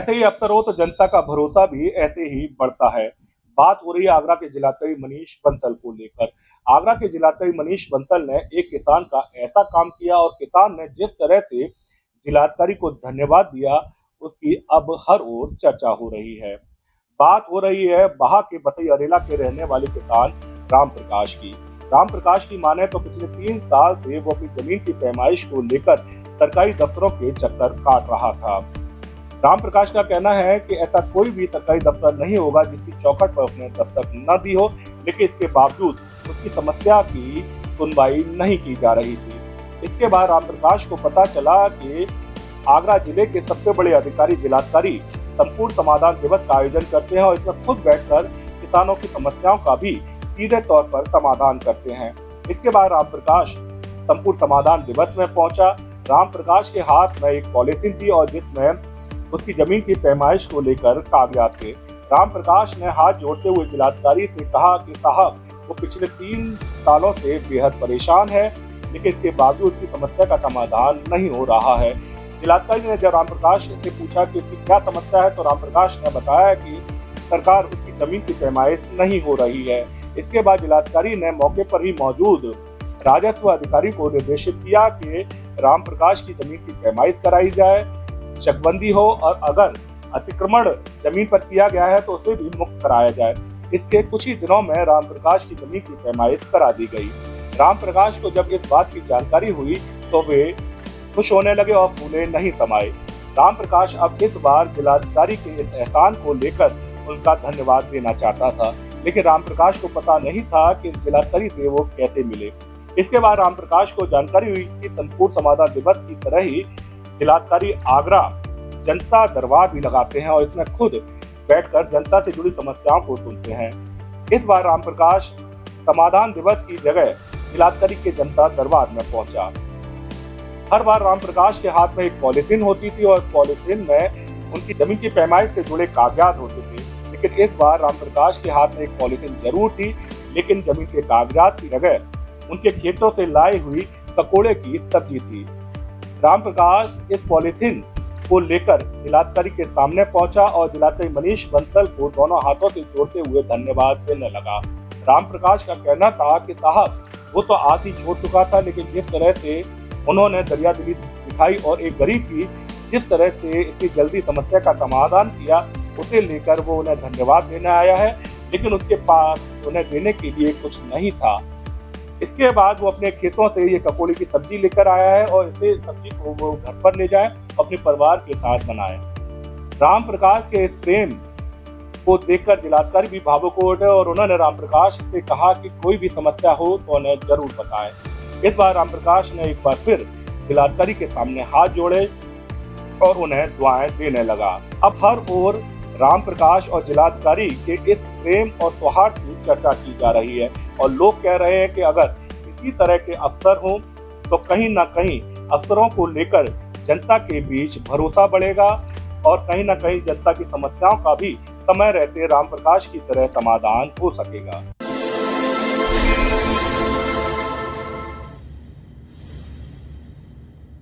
जैसे ही अफसर हो तो जनता का भरोसा भी ऐसे ही बढ़ता है। बात हो रही है आगरा के जिलाधिकारी मनीष बंसल को लेकर। आगरा के जिलाधिकारी मनीष बंसल ने एक किसान का ऐसा काम किया और किसान ने जिस तरह से जिलाधिकारी को धन्यवाद दिया, उसकी अब हर ओर चर्चा हो रही है। बात हो रही है बहा के बसई अरेला के रहने वाले किसान राम प्रकाश की। राम प्रकाश की माने तो पिछले 3 साल से वो अपनी जमीन की पैमाइश को लेकर सरकारी दफ्तरों के चक्कर काट रहा था। राम प्रकाश का कहना है कि ऐसा कोई भी सरकारी दफ्तर नहीं होगा जिसकी चौखट पर उसने दस्तक न दी हो, लेकिन इसके बावजूद उसकी समस्या की सुनवाई नहीं की जा रही थी। इसके बाद राम प्रकाश को पता चला कि आगरा जिले के सबसे बड़े अधिकारी जिलाधिकारी संपूर्ण समाधान दिवस का आयोजन करते हैं और इसमें खुद बैठकर किसानों की समस्याओं का भी सीधे तौर पर समाधान करते हैं। इसके बाद राम प्रकाश संपूर्ण समाधान दिवस में पहुंचा। राम प्रकाश के हाथ में एक पॉलिथीन थी और जिसमें उसकी जमीन की पैमाइश को लेकर कागजात थे। राम प्रकाश ने हाथ जोड़ते हुए जिलाधिकारी से कहा कि साहब, वो पिछले 3 सालों से बेहद परेशान है, लेकिन इसके बावजूद उसकी समस्या का समाधान नहीं हो रहा है। जिलाधिकारी ने जब राम प्रकाश से पूछा कि उसकी क्या समस्या है, तो राम प्रकाश ने बताया कि सरकार उसकी जमीन की पैमाइश नहीं हो रही है। इसके बाद जिलाधिकारी ने मौके पर ही मौजूद राजस्व अधिकारी को निर्देशित किया कि राम प्रकाश की जमीन की पैमाइश कराई जाए, चकबंदी हो और अगर अतिक्रमण जमीन पर किया गया है तो उसे भी मुक्त कराया जाए। इसके कुछ ही दिनों में राम प्रकाश की जमीन की पैमाइश करा दी गई। राम प्रकाश को जब इस बात की जानकारी हुई तो वे खुश होने लगे और फूले नहीं समाए। राम प्रकाश अब इस बार जिलाधिकारी के इस एहसान को लेकर उनका धन्यवाद देना चाहता था, लेकिन राम प्रकाश को पता नहीं था कि जिलाधिकारी से वो कैसे मिले। इसके बाद राम प्रकाश को जानकारी हुई कि संपूर्ण समाधान दिवस की तरह ही जिलाधिकारी आगरा जनता दरबार भी लगाते हैं और इसमें खुद बैठकर जनता से जुड़ी समस्याओं को सुनते हैं। इस बार राम प्रकाश समाधान दिवस की जगह जिलाधिकारी के जनता दरबार में पहुंचा। हर बार राम प्रकाश के हाथ में एक पॉलिथीन होती थी और पॉलिथीन में उनकी जमीन की पैमाइश से जुड़े कागजात होते थे, लेकिन इस बार राम प्रकाश के हाथ में एक पॉलिथीन जरूर थी, लेकिन जमीन के कागजात की जगह उनके खेतों से लाई हुई ककोड़े की सब्जी थी। राम प्रकाश इस पॉलिथीन को लेकर जिलाधिकारी के सामने पहुंचा और जिलाधिकारी मनीष बंसल को दोनों हाथों से जोड़ते हुए धन्यवाद देने लगा। राम प्रकाश का कहना था कि साहब, वो तो आस ही छोड़ चुका था, लेकिन जिस तरह से उन्होंने दरियादिली दिखाई और एक गरीब की जिस तरह से इतनी जल्दी समस्या का समाधान किया, उसे लेकर वो उन्हें धन्यवाद देने आया है, लेकिन उसके पास उन्हें देने के लिए कुछ नहीं था। इसके बाद वो अपने खेतों से ये ककोड़ी की सब्जी लेकर आया है और इसे सब्जी को वो घर पर ले जाए, अपने परिवार के साथ बनाए। राम प्रकाश के इस प्रेम को देखकर जिलाधिकारी भी भावुक हो उठे और उन्होंने राम प्रकाश से कहा कि कोई भी समस्या हो तो उन्हें जरूर बताएं। इस बार राम प्रकाश ने एक बार फिर जिलाधिकारी के सामने हाथ जोड़े और उन्हें दुआएं देने लगा। अब हर ओर राम प्रकाश और जिलाधिकारी के इस प्रेम और सौहार्द की चर्चा की जा रही है और लोग कह रहे हैं कि अगर इसी तरह के अफसर हों तो कहीं ना कहीं अफसरों को लेकर जनता के बीच भरोसा बढ़ेगा और कहीं ना कहीं जनता की समस्याओं का भी समय रहते राम प्रकाश की तरह समाधान हो सकेगा।